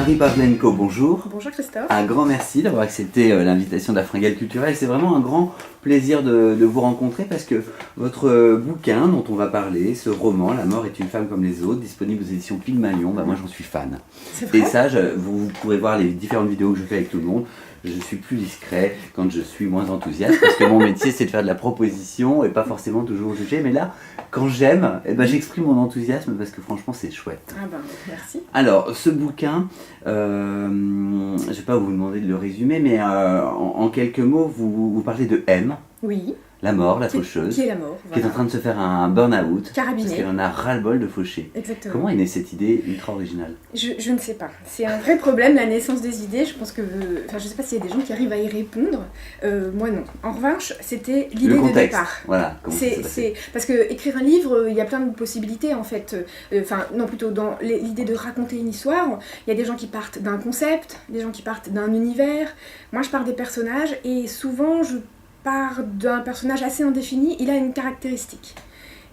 Marie Pavlenko, bonjour. Bonjour Christophe. Un grand merci d'avoir accepté l'invitation de la Fringale Culturelle. C'est vraiment un grand plaisir de vous rencontrer parce que votre bouquin dont on va parler, ce roman, La mort est une femme comme les autres, disponible aux éditions Pygmalion, moi j'en suis fan. C'est vrai ? Et ça, vous pourrez voir les différentes vidéos que je fais avec tout le monde. Je suis plus discret quand je suis moins enthousiaste parce que mon métier c'est de faire de la proposition et pas forcément toujours juger. Mais là, quand j'aime, j'exprime mon enthousiasme parce que franchement c'est chouette. Ah ben merci. Alors, ce bouquin, je ne vais pas vous demander de le résumer, mais en quelques mots, vous parlez de M, Oui. la mort, la faucheuse, Qui est la mort, qui est en train de se faire un burn-out, Carabiné. parce qu'elle en a ras-le-bol de faucher. Exactement. Comment est née cette idée ultra originale ? Je ne sais pas. C'est un vrai problème, la naissance des idées. Je pense que... Enfin, je ne sais pas s'il y a des gens qui arrivent à y répondre. Moi, non. En revanche, c'était l'idée Le de contexte, départ. voilà, comment ça s'est passé. Parce que écrire un livre, il y a plein de possibilités, en fait. Enfin, non, plutôt dans l'idée de raconter une histoire. Il y a des gens qui partent d'un concept, des gens qui partent d'un univers. Moi, je pars des personnages et souvent, je pars d'un personnage assez indéfini. Il a une caractéristique.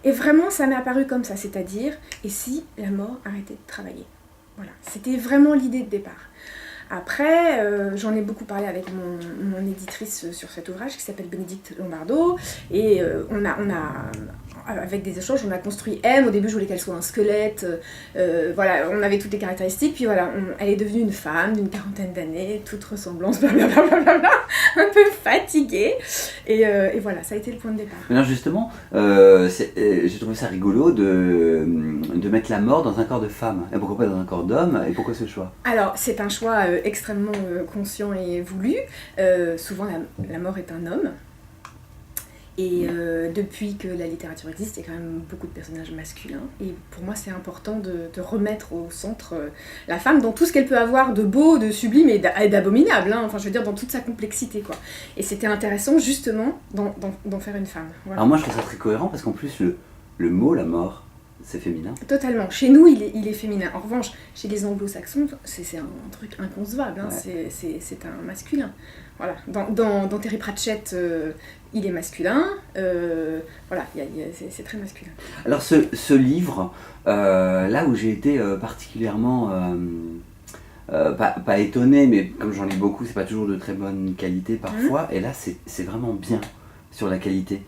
Et vraiment, ça m'est apparu comme ça, c'est-à-dire, et si la mort arrêtait de travailler ? Voilà, c'était vraiment l'idée de départ. Après, j'en ai beaucoup parlé avec mon éditrice sur cet ouvrage qui s'appelle Bénédicte Lombardo, et avec des échanges, on a construit M. Au début, je voulais qu'elle soit un squelette, voilà, on avait toutes les caractéristiques, puis voilà, elle est devenue une femme d'une 40aine d'années, toute ressemblance, blablabla, un peu fatiguée, et voilà, ça a été le point de départ. Alors justement, j'ai trouvé ça rigolo de mettre la mort dans un corps de femme. Et pourquoi pas dans un corps d'homme ? Et pourquoi ce choix ? Alors, c'est un choix extrêmement conscient et voulu. Souvent, la mort est un homme. Et depuis que la littérature existe, il y a quand même beaucoup de personnages masculins. Et pour moi, c'est important de remettre au centre la femme dans tout ce qu'elle peut avoir de beau, de sublime et d'abominable. Hein. Enfin, je veux dire, dans toute sa complexité, quoi. Et c'était intéressant, justement, d'en faire une femme. Voilà. Alors moi, je trouve ça très cohérent parce qu'en plus, le mot, la mort, c'est féminin. Totalement. Chez nous, il est féminin. En revanche, chez les anglo-saxons, c'est un truc inconcevable. Hein. Ouais. C'est un masculin. Voilà. Dans Terry Pratchett, il est masculin. Voilà, c'est très masculin. Alors ce livre, là où j'ai été particulièrement, pas étonné, mais comme j'en lis beaucoup, c'est pas toujours de très bonne qualité parfois, et là c'est vraiment bien sur la qualité.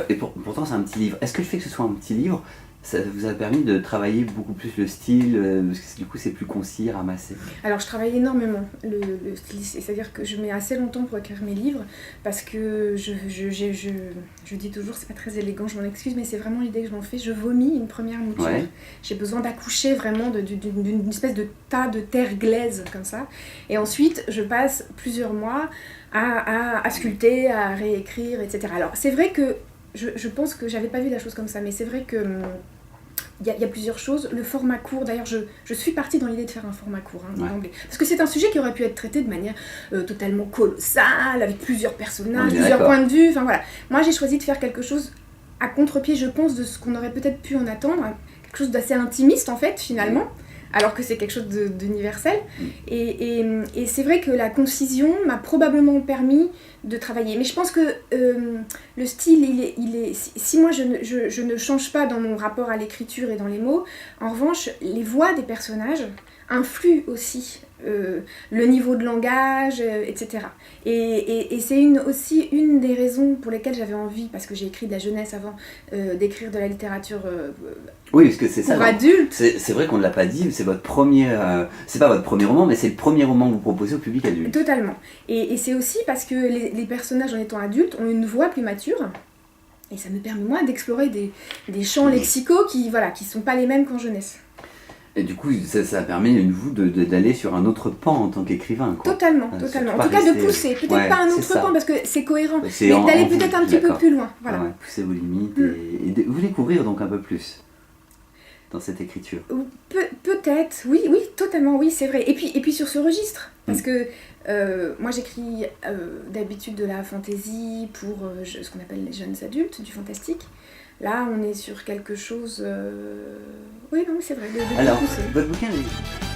Et pourtant c'est un petit livre. Est-ce que le fait que ce soit un petit livre, ça vous a permis de travailler beaucoup plus le style, parce que du coup c'est plus concis, ramassé? Alors je travaille énormément le style, c'est-à-dire que je mets assez longtemps pour écrire mes livres, parce que je dis toujours, c'est pas très élégant, je m'en excuse, mais c'est vraiment l'idée que je m'en fais, je vomis une première mouture. Ouais. J'ai besoin d'accoucher vraiment d'une espèce de tas de terre glaise comme ça, et ensuite je passe plusieurs mois à sculpter, à réécrire, etc. Alors c'est vrai que je pense que j'avais pas vu la chose comme ça, mais c'est vrai que il y a plusieurs choses. Le format court, d'ailleurs, je suis partie dans l'idée de faire un format court, d'anglais. Parce que c'est un sujet qui aurait pu être traité de manière totalement colossale, avec plusieurs personnages, plusieurs points de vue. Enfin voilà. Moi, j'ai choisi de faire quelque chose à contre-pied, je pense, de ce qu'on aurait peut-être pu en attendre. Quelque chose d'assez intimiste, en fait, finalement. Alors que c'est quelque chose d'universel. Et c'est vrai que la concision m'a probablement permis de travailler. Mais je pense que le style, il est si moi je ne change pas dans mon rapport à l'écriture et dans les mots, en revanche, les voix des personnages influent aussi le niveau de langage, etc. Et c'est aussi une des raisons pour lesquelles j'avais envie, parce que j'ai écrit de la jeunesse avant, d'écrire de la littérature oui, parce que c'est ça. Pour adultes. C'est vrai qu'on ne l'a pas dit, c'est votre premier, c'est pas votre premier roman, mais c'est le premier roman que vous proposez au public adulte. Totalement. Et c'est aussi parce que les personnages en étant adultes ont une voix plus mature. Et ça me permet moi d'explorer des champs lexicaux qui sont pas les mêmes qu'en jeunesse. Et du coup, ça permet vous d'aller sur un autre pan en tant qu'écrivain, quoi. Totalement. En tout cas, de pousser. Peut-être pas un autre pan, parce que c'est cohérent, mais d'aller peut-être un petit peu plus loin. Voilà. Ouais, pousser vos limites et de vous découvrir donc un peu plus dans cette écriture. Peut-être, oui, totalement, oui, c'est vrai. Et puis sur ce registre, parce que moi j'écris d'habitude de la fantaisie pour ce qu'on appelle les jeunes adultes, du fantastique. Là, on est sur quelque chose... Oui, non, c'est vrai, Alors, pousser. votre bouquin est...